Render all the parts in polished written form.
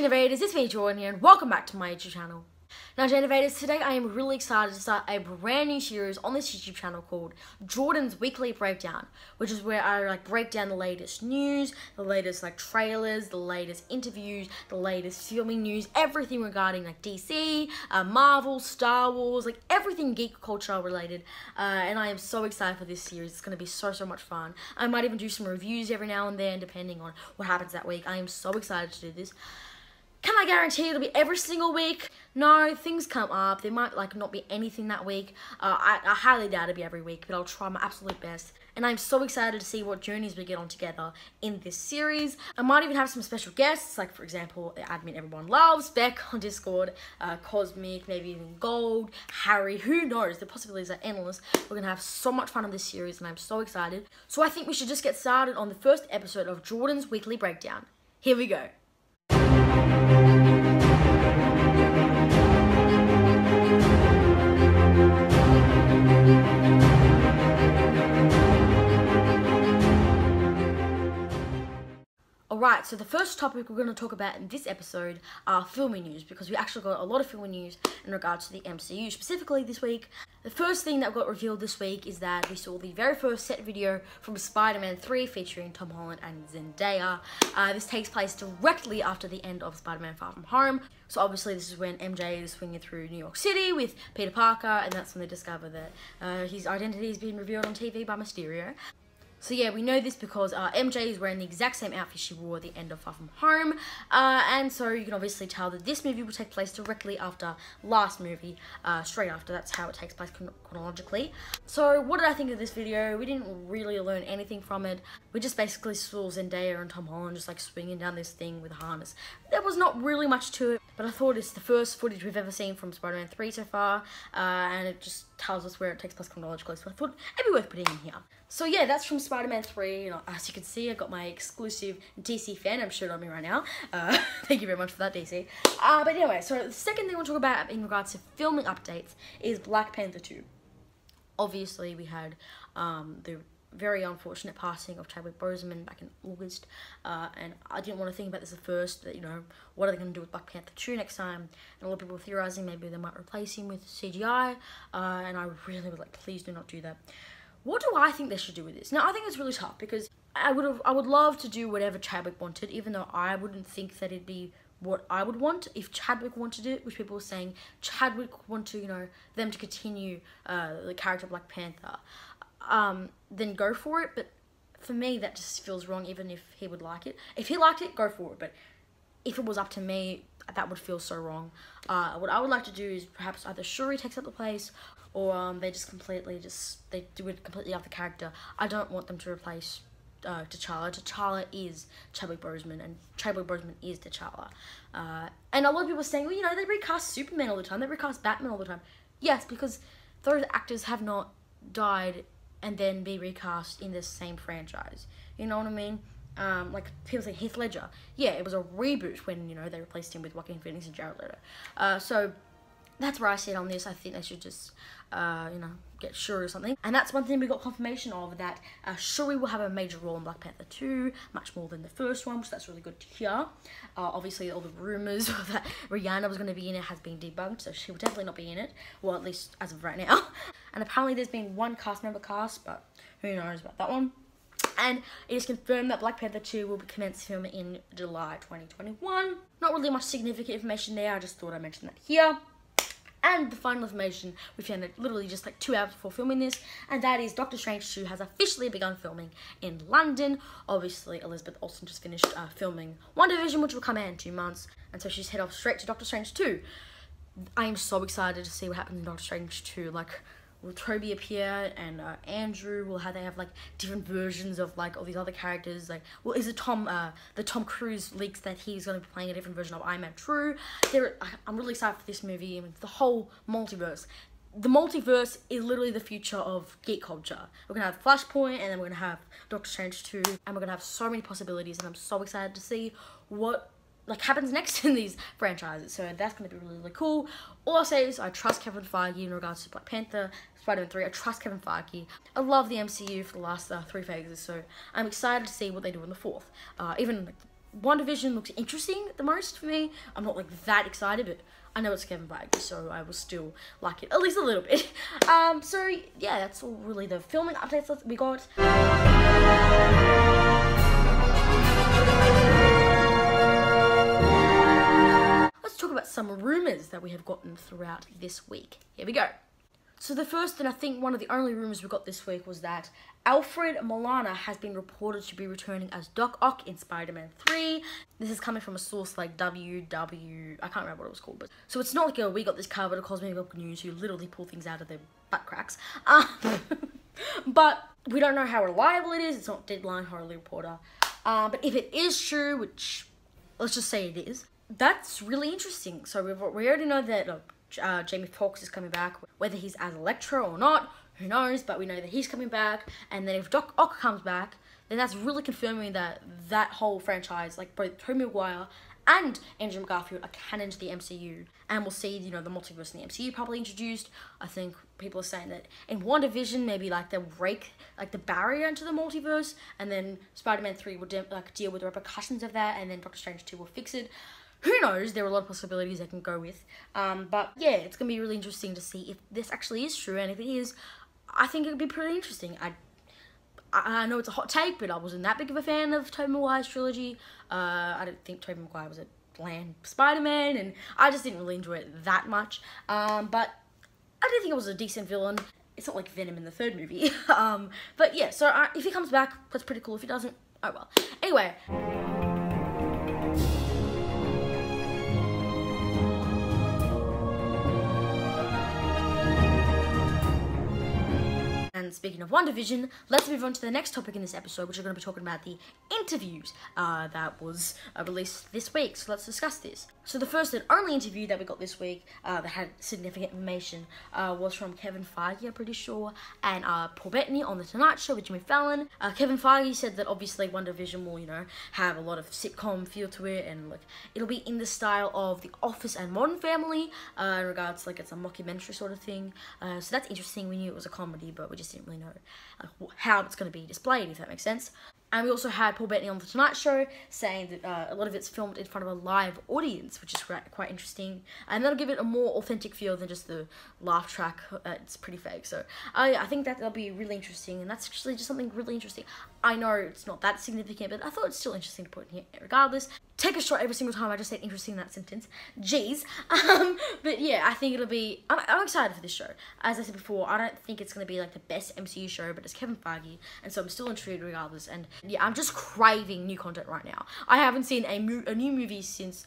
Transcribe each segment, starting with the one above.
Genovese, it's me Jordan here and welcome back to my YouTube channel. Now Genovese, today I am really excited to start a brand new series on this YouTube channel called Jordan's Weekly Breakdown, which is where I break down the latest news, the latest trailers, the latest interviews, the latest filming news, everything regarding DC, Marvel, Star Wars, everything geek culture related. And I am so excited for this series. It's going to be so much fun. I might even do some reviews every now and then depending on what happens that week. I am so excited to do this. Can I guarantee it'll be every single week? No, things come up. There might not be anything that week. I highly doubt it'll be every week, but I'll try my absolute best. And I'm so excited to see what journeys we get on together in this series. I might even have some special guests, for example, the admin everyone loves, Beck on Discord, Cosmic, maybe even Gold, Harry, who knows? The possibilities are endless. We're gonna have so much fun on this series and I'm so excited. So I think we should just get started on the first episode of Jordan's Weekly Breakdown. Here we go. Alright, so the first topic we're going to talk about in this episode are filming news, because we actually got a lot of filming news in regards to the MCU, specifically this week. The first thing that got revealed this week is that we saw the very first set video from Spider-Man 3 featuring Tom Holland and Zendaya. This takes place directly after the end of Spider-Man Far From Home. So obviously this is when MJ is swinging through New York City with Peter Parker, and that's when they discover that his identity has been revealed on TV by Mysterio. So yeah, we know this because MJ is wearing the exact same outfit she wore at the end of Far From Home. And so you can obviously tell that this movie will take place directly after last movie, straight after. That's how it takes place chronologically. So what did I think of this video? We didn't really learn anything from it. We just basically saw Zendaya and Tom Holland just swinging down this thing with a harness. There was not really much to it, but I thought it's the first footage we've ever seen from Spider-Man 3 so far, and it just tells us where it takes place chronologically, so I thought it'd be worth putting in here. So yeah, that's from Spider-Man 3. As you can see, I got my exclusive DC fandom shirt on me right now. Thank you very much for that, DC. But anyway, so the second thing we'll talk about in regards to filming updates is Black Panther 2. Obviously, we had the very unfortunate passing of Chadwick Boseman back in August, and I didn't want to think about this at first, that, what are they going to do with Black Panther 2 next time, and a lot of people were theorizing maybe they might replace him with CGI, and I really was please do not do that. What do I think they should do with this? Now, I think it's really tough, because I would love to do whatever Chadwick wanted, even though I wouldn't think that it'd be what I would want if Chadwick wanted it, which people were saying Chadwick want to, them to continue the character of Black Panther. Then go for it, but for me that just feels wrong, even if he would like it. If he liked it, go for it, but if it was up to me, that would feel so wrong. What I would like to do is perhaps either Shuri takes up the place, or they do it completely off the character. I don't want them to replace T'Challa. T'Challa is Chadwick Boseman, and Chadwick Boseman is T'Challa. And a lot of people are saying, well, they recast Superman all the time, they recast Batman all the time. Yes, because those actors have not died and then be recast in the same franchise. You know what I mean? People say Heath Ledger. Yeah, it was a reboot when, they replaced him with Joaquin Phoenix and Jared Leto. So that's where I sit on this. I think they should just, get Shuri or something. And that's one thing we got confirmation of, that Shuri will have a major role in Black Panther 2, much more than the first one, which that's really good to hear. Obviously, all the rumours that Rihanna was going to be in it has been debunked, so she will definitely not be in it. Well, at least as of right now. And apparently there's been one cast member cast, but who knows about that one. And it is confirmed that Black Panther 2 will commence filming in July 2021. Not really much significant information there, I just thought I'd mention that here. And the final information, we found it literally just 2 hours before filming this, and that is Doctor Strange 2 has officially begun filming in London. Obviously, Elizabeth Olsen just finished filming Wandavision, which will come out in 2 months, and so she's head off straight to Doctor Strange 2. I am so excited to see what happens in Doctor Strange 2. Will Toby appear, and Andrew, they have different versions of all these other characters? Is it the Tom Cruise leaks that he's going to be playing a different version of Iron Man True? I'm really excited for this movie. I mean, the whole multiverse. The multiverse is literally the future of geek culture. We're going to have Flashpoint, and then we're going to have Doctor Strange 2, and we're going to have so many possibilities, and I'm so excited to see what happens next in these franchises. So that's going to be really cool. All I'll say is I trust Kevin Feige in regards to Black Panther, Spider-Man 3. I trust Kevin Feige. I love the MCU for the last 3 phases, so I'm excited to see what they do in the 4th. Even WandaVision looks interesting the most for me. I'm not like that excited, but I know it's Kevin Feige, so I will still like it at least a little bit. So yeah, that's all really the filming updates that we got. Let's talk about some rumours that we have gotten throughout this week. Here we go. So the first, and I think one of the only rumours we got this week, was that Alfred Molina has been reported to be returning as Doc Ock in Spider-Man 3. This is coming from a source like WW... I can't remember what it was called, but... So it's not like a we got this covered or Cosmic Book News who literally pull things out of their butt cracks. But we don't know how reliable it is. It's not Deadline, Hollywood Reporter. But if it is true, which let's just say it is, that's really interesting. So we already know that Jamie Foxx is coming back. Whether he's as Electro or not, who knows? But we know that he's coming back. And then if Doc Ock comes back, then that's really confirming that that whole franchise, like both Tobey Maguire and Andrew Garfield, are canon to the MCU. And we'll see, the multiverse in the MCU probably introduced. I think people are saying that in WandaVision, maybe like they'll break like the barrier into the multiverse, and then Spider-Man 3 will deal with the repercussions of that, and then Doctor Strange 2 will fix it. Who knows? There are a lot of possibilities they can go with. But yeah, it's going to be really interesting to see if this actually is true. And if it is, I think it would be pretty interesting. I know it's a hot take, but I wasn't that big of a fan of Tobey Maguire's trilogy. I don't think Tobey Maguire was a bland Spider-Man, and I just didn't really enjoy it that much. But I do think it was a decent villain. It's not like Venom in the third movie. But yeah, so if he comes back, that's pretty cool. If he doesn't, oh well. Anyway. And speaking of WandaVision, let's move on to the next topic in this episode, which we're going to be talking about the interviews that was released this week. So let's discuss this. So the first and only interview that we got this week that had significant information was from Kevin Feige, I'm pretty sure, and Paul Bettany on The Tonight Show with Jimmy Fallon. Kevin Feige said that obviously WandaVision will, have a lot of sitcom feel to it, and like it'll be in the style of The Office and Modern Family, in regards like it's a mockumentary sort of thing. So that's interesting. We knew it was a comedy, but we just didn't really know how it's going to be displayed, if that makes sense. And we also had Paul Bettany on The Tonight Show saying that a lot of it's filmed in front of a live audience, which is quite interesting. And that'll give it a more authentic feel than just the laugh track. It's pretty fake. So I think that'll be really interesting. And that's actually just something really interesting. I know it's not that significant, but I thought it's still interesting to put in here regardless. Take a shot every single time I just said interesting in that sentence. Jeez. But yeah, I think it'll be... I'm excited for this show. As I said before, I don't think it's going to be like the best MCU show, but it's Kevin Feige, and so I'm still intrigued regardless. And yeah, I'm just craving new content right now. I haven't seen a new movie since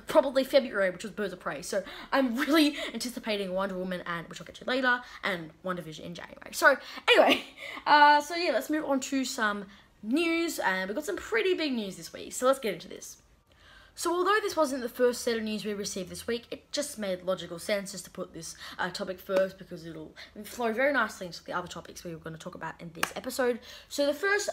probably February, which was Birds of Prey. So I'm really anticipating Wonder Woman, and which I'll get to later, and WandaVision in January. So anyway, so yeah, let's move on to some news, and we've got some pretty big news this week. So let's get into this. So although this wasn't the first set of news we received this week, it just made logical sense just to put this topic first, because it'll flow very nicely into the other topics we were going to talk about in this episode. So the first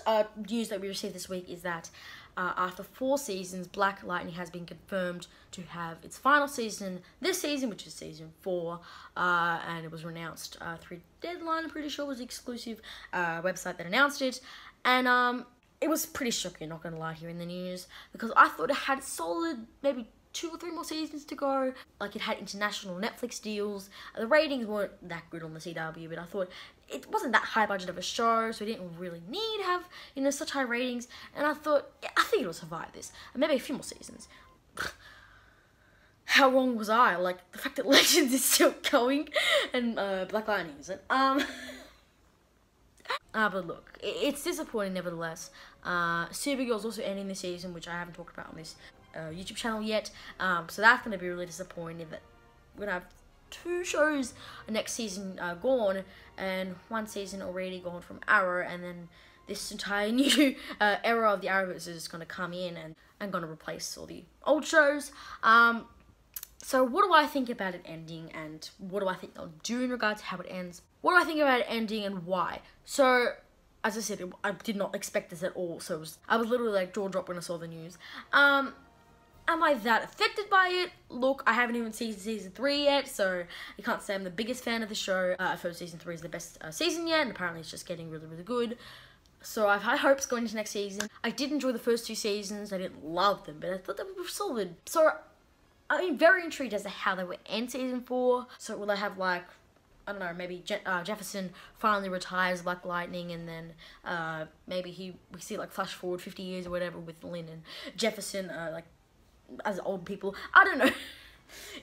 news that we received this week is that after 4 seasons, Black Lightning has been confirmed to have its final season this season, which is season 4, and it was announced through Deadline, I'm pretty sure was the exclusive website that announced it, and it was pretty shocking, not gonna lie, here in the news, because I thought it had solid, maybe 2 or 3 more seasons to go. Like, it had international Netflix deals. The ratings weren't that good on the CW, but I thought it wasn't that high budget of a show, so it didn't really need to have, such high ratings. And I thought, yeah, I think it'll survive this. And maybe a few more seasons. How wrong was I? Like, the fact that Legends is still going, and Black Lightning isn't. But look, it's disappointing nevertheless. Supergirl's also ending this season, which I haven't talked about on this YouTube channel yet. So that's going to be really disappointing that we're going to have 2 shows next season gone, and 1 season already gone from Arrow, and then this entire new era of the Arrowverse is going to come in and going to replace all the old shows. So what do I think about it ending, and what do I think they'll do in regards to how it ends? What do I think about it ending, and why? So, as I said, I did not expect this at all, so I was literally like jaw dropped when I saw the news. Am I that affected by it? Look, I haven't even seen season 3 yet, so I can't say I'm the biggest fan of the show. I've heard season 3 is the best season yet, and apparently it's just getting really, really good. So I've high hopes going into next season. I did enjoy the first 2 seasons. I didn't love them, but I thought they were solid. So I'm very intrigued as to how they will end season 4. So will they have like, I don't know, maybe Jefferson finally retires Black Lightning, and then maybe we see like flash forward 50 years or whatever with Lynn and Jefferson like as old people. I don't know.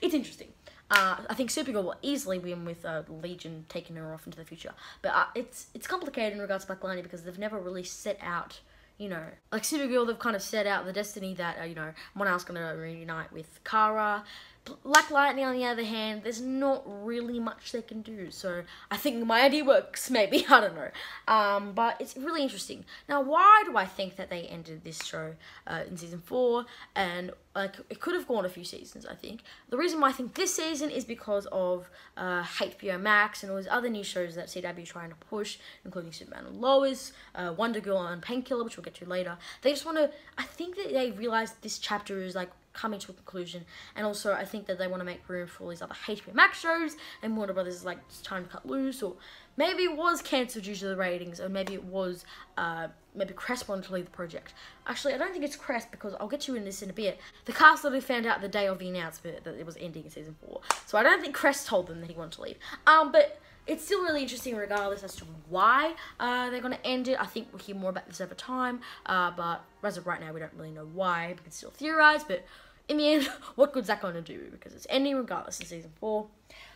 It's interesting. I think Supergirl will easily win with Legion taking her off into the future. But it's complicated in regards to Black Lightning because they've never really set out, you know, like Supergirl, they've kind of set out the destiny that, you know, Monarch's going to reunite with Kara. Black Lightning, on the other hand, there's not really much they can do. So I think my idea works, maybe. I don't know. But it's really interesting. Now, why do I think that they ended this show in season 4? And like, it could have gone a few seasons, I think. The reason why I think this season is because of HBO Max and all those other new shows that CW is trying to push, including Superman and Lois, Wonder Girl and Painkiller, which we'll get to later. They just want to, I think that they realized this chapter is like coming to a conclusion, and also I think that they want to make room for all these other HBO Max shows, and Warner Brothers is like just trying to cut loose, or maybe it was cancelled due to the ratings, or maybe it was maybe Crest wanted to leave the project. Actually, I don't think it's Crest, because I'll get to in this in a bit. The cast literally found out the day of the announcement that it was ending in season 4, so I don't think Crest told them that he wanted to leave. But it's still really interesting regardless as to why they're going to end it. I think we'll hear more about this over time, but as of right now, we don't really know why. We can still theorize, but in the end, what good's that going to do? Because it's ending regardless in season 4.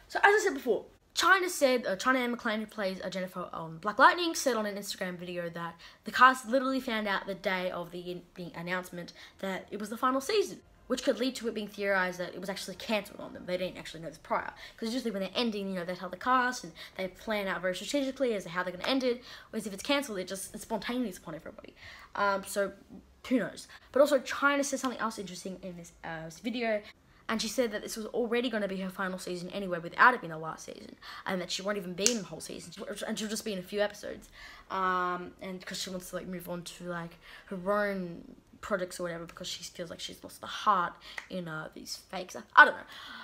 So as I said before, China Anne McClain, who plays Jennifer on Black Lightning, said on an Instagram video that the cast literally found out the day of the announcement that it was the final season, which could lead to it being theorized that it was actually cancelled on them. They didn't actually know this prior. Because usually when they're ending, you know, they tell the cast and they plan out very strategically as to how they're going to end it. Whereas if it's cancelled, it's spontaneous upon everybody. So who knows? But also, China said something else interesting in this video. And she said that this was already going to be her final season anyway, without it being the last season. And that she won't even be in the whole season. And she'll just be in a few episodes. And because she wants to, like, move on to, like, her own projects or whatever, because she feels like she's lost the heart in these fakes. I don't know.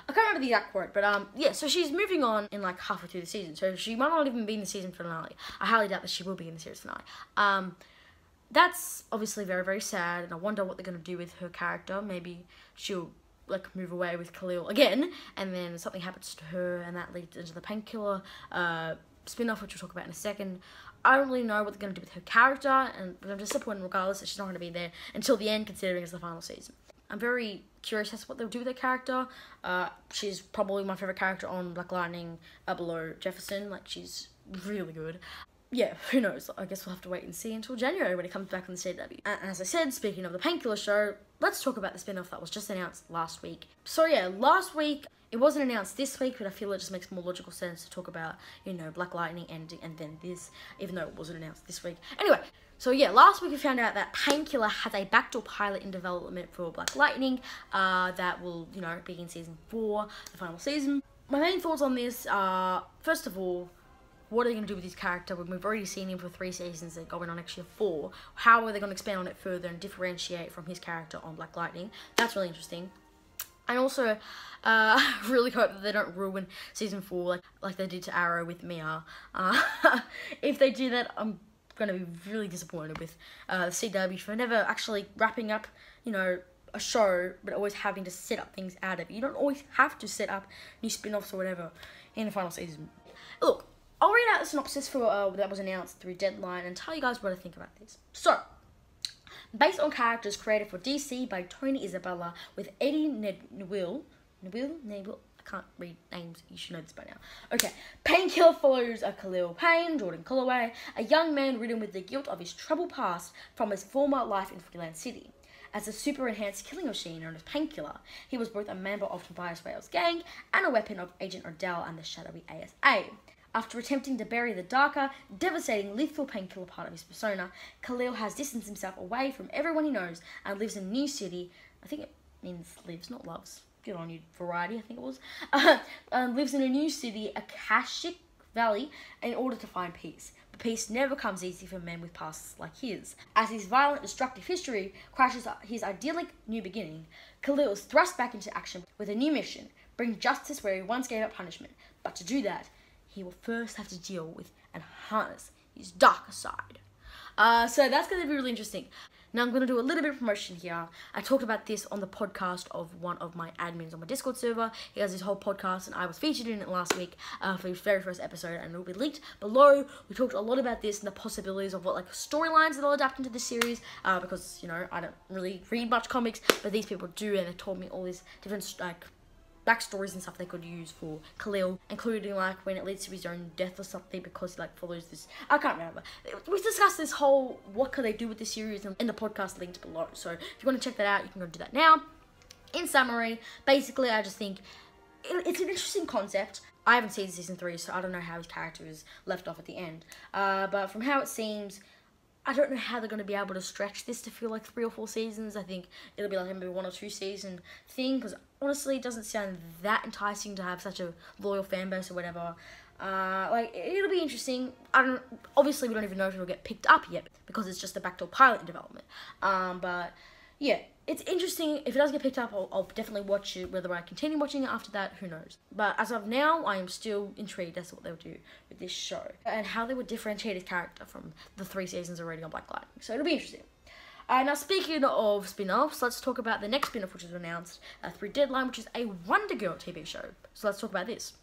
I can't remember the exact quote, but yeah, so she's moving on in like halfway through the season, so she might not even be in the season finale. I highly doubt that she will be in the series finale. That's obviously very, very sad, and I wonder what they're going to do with her character. Maybe she'll like move away with Khalil again, and then something happens to her, and that leads into the Painkiller spin-off, which we'll talk about in a second. I don't really know what they're going to do with her character, and I'm disappointed regardless that she's not going to be there until the end, considering it's the final season. I'm very curious as to what they'll do with her character. She's probably my favourite character on Black Lightning, below Jefferson. Like, she's really good. Yeah, who knows? I guess we'll have to wait and see until January when it comes back on the CW. And as I said, speaking of the Painkiller show, let's talk about the spin-off that was just announced last week. So yeah, last week, it wasn't announced this week, but I feel it just makes more logical sense to talk about, you know, Black Lightning ending and then this, even though it wasn't announced this week. Anyway, so yeah, last week we found out that Painkiller has a backdoor pilot in development for Black Lightning that will, you know, be in season 4, the final season. My main thoughts on this are, first of all, what are they going to do with his character when we've already seen him for 3 seasons, they're going on actually 4? How are they going to expand on it further and differentiate from his character on Black Lightning? That's really interesting. And also, I really hope that they don't ruin season 4 like they did to Arrow with Mia. If they do that, I'm going to be really disappointed with the CW for never actually wrapping up, you know, a show, but always having to set up things out of it. You don't always have to set up new spin-offs or whatever in the final season. Look, I'll read out the synopsis for that was announced through Deadline and tell you guys what I think about this. So, based on characters created for DC by Tony Isabella with Eddie Nedwill, I can't read names, you should know this by now. Okay, Painkiller follows Khalil Payne, Jordan Culloway, a young man ridden with the guilt of his troubled past from his former life in Freeland City. As a super-enhanced killing machine known as Painkiller, he was both a member of Tobias Whale's gang and a weapon of Agent Odell and the shadowy ASA. After attempting to bury the darker, devastating, lethal Painkiller part of his persona, Khalil has distanced himself away from everyone he knows and lives in a new city. I think it means lives, not loves. Good on you, Variety, I think it was. Lives in a new city, Akashic Valley, in order to find peace. But peace never comes easy for men with pasts like his. As his violent, destructive history crashes his idyllic new beginning, Khalil is thrust back into action with a new mission: bring justice where he once gave up punishment. But to do that, he will first have to deal with and harness his darker side. So that's going to be really interesting. Now I'm going to do a little bit of promotion here. I talked about this on the podcast of one of my admins on my Discord server. He has his whole podcast and I was featured in it last week for his very first episode, and it will be linked below. We talked a lot about this and the possibilities of what like storylines that they'll adapt into this series because, you know, I don't really read much comics, but these people do, and they told me all these different like backstories and stuff they could use for Khalil, including like when it leads to his own death or something because he like follows this, I can't remember. We discussed this whole what could they do with this series in the podcast linked below, so if you want to check that out, you can go do that now. In summary, basically I just think it's an interesting concept. I haven't seen season 3, so I don't know how his character is left off at the end, but from how it seems, I don't know how they're going to be able to stretch this to feel like 3 or 4 seasons. I think it'll be like maybe 1 or 2 season thing, because honestly it doesn't sound that enticing to have such a loyal fan base or whatever. Like, it'll be interesting. Obviously we don't even know if it'll get picked up yet because it's just a Backdoor pilot in development. But yeah, it's interesting. If it does get picked up, I'll definitely watch it. Whether I continue watching it after that, who knows. But as of now, I am still intrigued as to what they'll do with this show and how they would differentiate his character from the 3 seasons already on Black Lightning. So it'll be interesting. Now speaking of spin-offs, let's talk about the next spin-off which was announced through Deadline, which is a Wonder Girl TV show. So let's talk about this.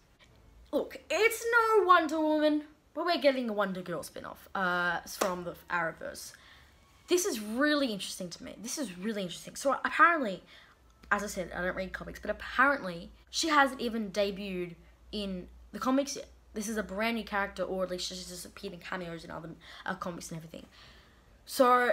Look, it's no Wonder Woman, but we're getting a Wonder Girl spin-off from the Arrowverse. This is really interesting to me. This is really interesting. So apparently, as I said, I don't read comics, but apparently she hasn't even debuted in the comics yet. This is a brand new character, or at least she's just appeared in cameos in other comics and everything. So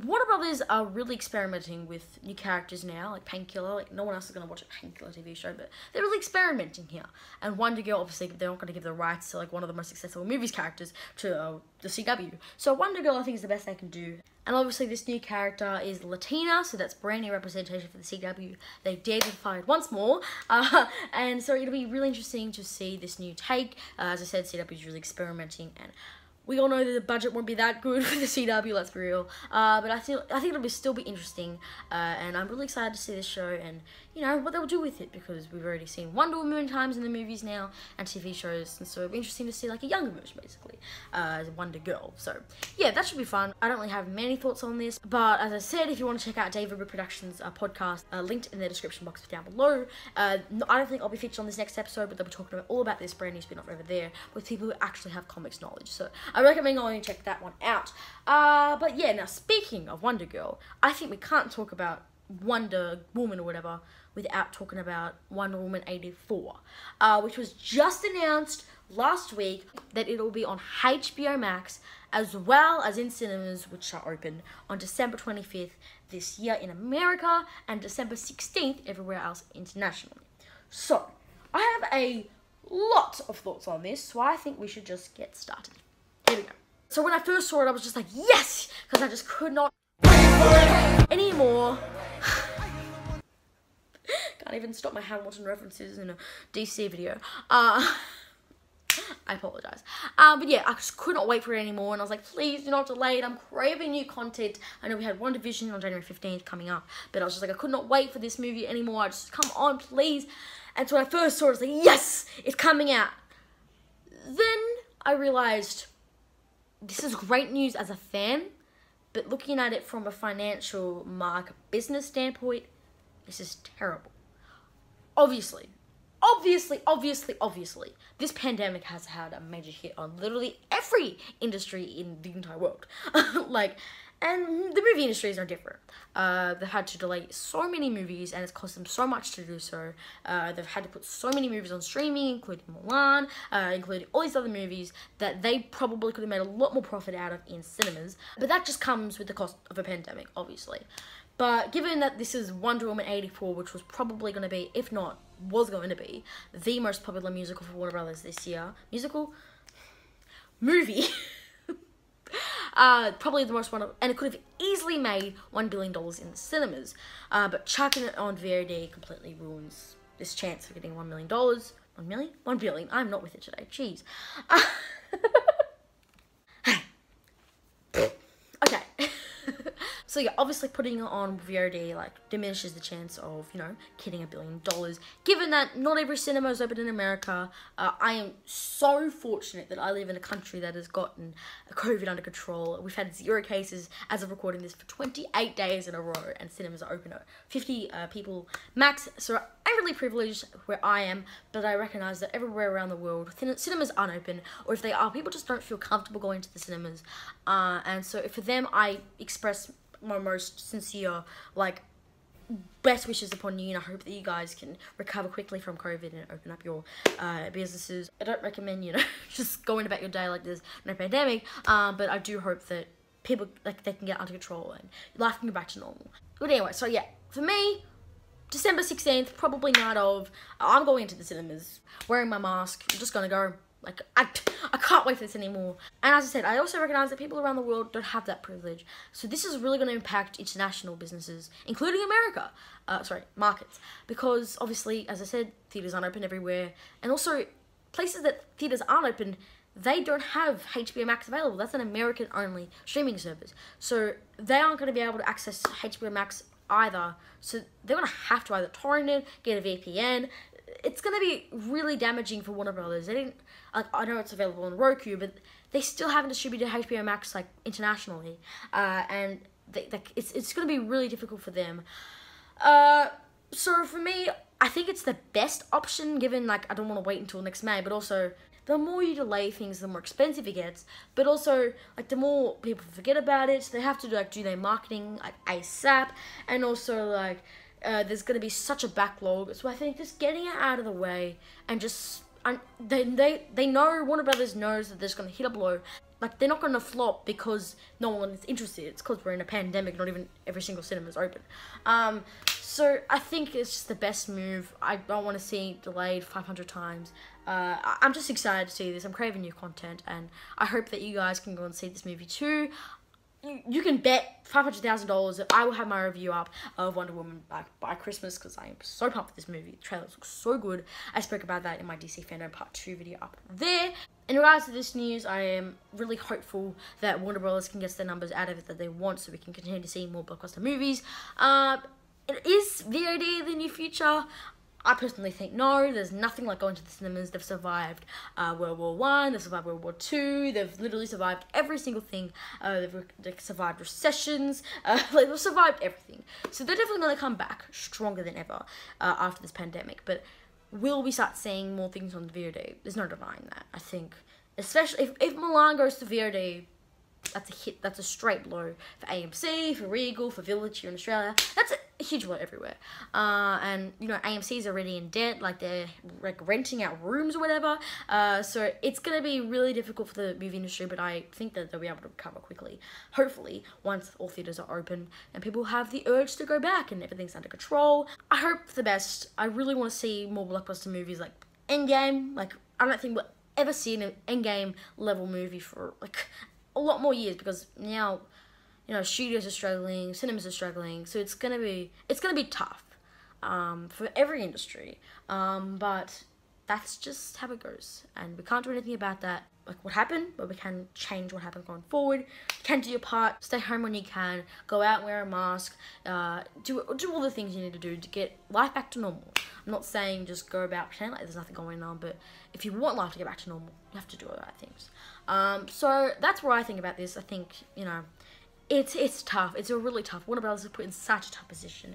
Warner Brothers are really experimenting with new characters now, like Painkiller. Like, no one else is going to watch a Painkiller TV show, but they're really experimenting here. And Wonder Girl, obviously, they're not going to give the rights to like one of the most successful movies characters to the CW. So Wonder Girl, I think, is the best they can do. And obviously, this new character is Latina, so that's brand new representation for the CW. They dared to fight once more, and so it'll be really interesting to see this new take. As I said, CW is really experimenting, and we all know that the budget won't be that good for the CW, let's be real. But I think it'll still be interesting, and I'm really excited to see this show and, you know, what they'll do with it, because we've already seen Wonder Woman many times in the movies now and TV shows, and so it'll be interesting to see like a younger version, basically, as Wonder Girl. So yeah, that should be fun. I don't really have many thoughts on this, but as I said, if you want to check out DavidBrickProductions podcast, linked in the description box down below. I don't think I'll be featured on this next episode, but they'll be talking about all about this brand new spin-off over there with people who actually have comics knowledge. So I recommend going and check that one out. But yeah, now speaking of Wonder Girl, I think we can't talk about Wonder Woman or whatever without talking about Wonder Woman 84, which was just announced last week that it'll be on HBO Max as well as in cinemas, which are open on December 25th this year in America and December 16th everywhere else internationally. So I have a lot of thoughts on this, so I think we should just get started. Here we go. So when I first saw it, I was just like, yes! Because I just could not wait for it anymore. Can't even stop my Hamilton references in a DC video. I apologize. But yeah, I just could not wait for it anymore, and I was like, please do not delay it. I'm craving new content. I know we had Wandavision on January 15th coming up, but I was just like, I could not wait for this movie anymore. I just, come on, please. And so when I first saw it, I was like, yes, it's coming out. Then I realized this is great news as a fan, but looking at it from a financial market business standpoint, this is terrible. Obviously, this pandemic has had a major hit on literally every industry in the entire world. And the movie industry is no different. They've had to delay so many movies, and it's cost them so much to do so. They've had to put so many movies on streaming, including Mulan, including all these other movies that they probably could have made a lot more profit out of in cinemas. But that just comes with the cost of a pandemic, obviously. But given that this is Wonder Woman 84, which was probably going to be, if not, was going to be, the most popular musical for Warner Brothers this year. Movie. Probably the most one, and it could have easily made $1 billion in the cinemas. But chucking it on VOD completely ruins this chance of getting $1 million. $1 million? $1 billion. I'm not with it today. Jeez. Okay. So yeah, obviously putting it on VOD like diminishes the chance of, you know, hitting $1 billion. Given that not every cinema is open in America, I am so fortunate that I live in a country that has gotten COVID under control. We've had 0 cases as of recording this for 28 days in a row, and cinemas are open at 50 people max. So I'm really privileged where I am, but I recognise that everywhere around the world, cinemas aren't open, or if they are, people just don't feel comfortable going to the cinemas. And so for them, I express my most sincere, like, best wishes upon you, and I hope that you guys can recover quickly from COVID and open up your businesses. I don't recommend, you know, just going about your day like there's no pandemic, but I do hope that people, like, they can get under control and life can go back to normal. But anyway, so yeah, for me, December 16th, probably night of, I'm going into the cinemas, wearing my mask, I'm just gonna go. Like, I can't wait for this anymore. And as I said, I also recognise that people around the world don't have that privilege. So this is really going to impact international businesses, including America, markets. Because obviously, as I said, theatres aren't open everywhere. And also, places that theatres aren't open, they don't have HBO Max available. That's an American-only streaming service. So they aren't going to be able to access HBO Max either. So they're going to have to either torrent it, get a VPN. It's going to be really damaging for Warner Brothers. They didn't, I know it's available on Roku, but they still haven't distributed HBO Max like internationally, and it's going to be really difficult for them. So for me, I think it's the best option, given like I don't want to wait until next May, but also the more you delay things, the more expensive it gets. But also, like, the more people forget about it, so they have to do their marketing like ASAP, and also like. There's going to be such a backlog, so I think just getting it out of the way and just they know, Warner Brothers knows that there's going to hit a blow. Like, they're not going to flop because no one is interested. It's because we're in a pandemic, not even every single cinema is open. So I think it's just the best move. I don't want to see it delayed 500 times. I'm just excited to see this. I'm craving new content, and I hope that you guys can go and see this movie too. You can bet $500,000 that I will have my review up of Wonder Woman by Christmas, because I am so pumped for this movie. The trailers look so good. I spoke about that in my DC Fandom Part 2 video up there. In regards to this news, I am really hopeful that Warner Bros. Can get the numbers out of it that they want, so we can continue to see more blockbuster movies. Is VOD the new future? I personally think no. There's nothing like going to the cinemas. They've survived World War I, they've survived World War II, they've literally survived every single thing. They've survived recessions, they've survived everything. So they're definitely going to come back stronger than ever after this pandemic. But will we start seeing more things on VOD? There's no denying that. I think, especially if Mulan goes to VOD, that's a hit. That's a straight blow for AMC, for Regal, for Village here in Australia. That's a huge blow everywhere. And, you know, AMC's already in debt. Like, they're like renting out rooms or whatever. So it's going to be really difficult for the movie industry, but I think that they'll be able to recover quickly. Hopefully, once all theatres are open and people have the urge to go back and everything's under control. I hope for the best. I really want to see more blockbuster movies like Endgame. Like, I don't think we'll ever see an Endgame level movie for, like, a lot more years, because now, you know, studios are struggling, cinemas are struggling, so it's gonna be tough for every industry. But that's just how it goes, and we can't do anything about that. Like, what happened, but we can change what happened going forward. You can do your part. Stay home when you can. Go out, wear a mask. Do all the things you need to do to get life back to normal. I'm not saying just go about pretending like there's nothing going on, but if you want life to get back to normal, you have to do all the right things. So that's what I think about this. I think, you know, it's tough. It's a really tough. Warner Brothers is put in such a tough position.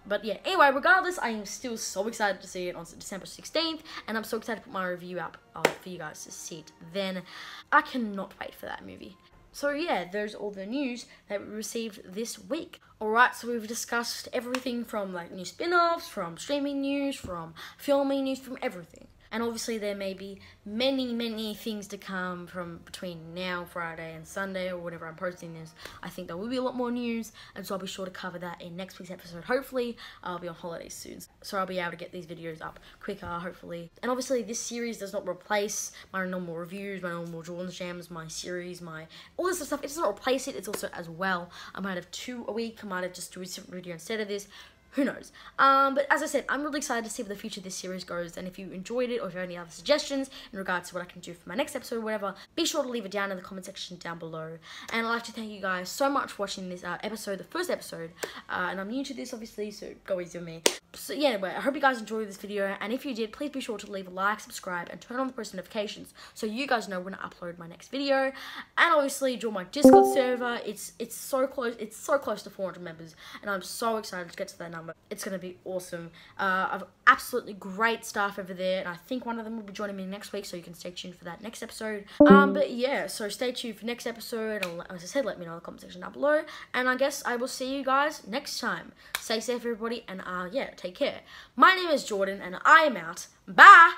But yeah, anyway, regardless, I am still so excited to see it on December 16th, and I'm so excited to put my review up for you guys to see it then. I cannot wait for that movie. So yeah, there's all the news that we received this week. Alright, so we've discussed everything from like new spin-offs, from streaming news, from filming news, from everything. And obviously there may be many things to come from between now, Friday, and Sunday, or whenever I'm posting this. I think there will be a lot more news, and so I'll be sure to cover that in next week's episode. Hopefully, I'll be on holiday soon, so I'll be able to get these videos up quicker, hopefully. And obviously, this series does not replace my normal reviews, my normal Jordan's Jams, my series, all this stuff. It does not replace it, it's also as well. I might have 2 a week, I might have just do a video instead of this. who knows. But as I said, I'm really excited to see where the future of this series goes, and if you enjoyed it or if you have any other suggestions in regards to what I can do for my next episode or whatever, be sure to leave it down in the comment section down below. And I'd like to thank you guys so much for watching this episode, the first episode, and I'm new to this obviously, so go easy on me. So yeah, anyway, I hope you guys enjoyed this video, and if you did, please be sure to leave a like, subscribe, and turn on the post notifications so you guys know when I upload my next video. And obviously join my Discord server. It's so close to 400 members, and I'm so excited to get to that number. It's gonna be awesome. I've absolutely great staff over there, and I think one of them will be joining me next week, so you can stay tuned for that next episode. But yeah, so stay tuned for next episode, and as I said, let me know in the comment section down below, and I guess I will see you guys next time. Stay safe, everybody, and yeah, take care. My name is Jordan, and I am out. Bye!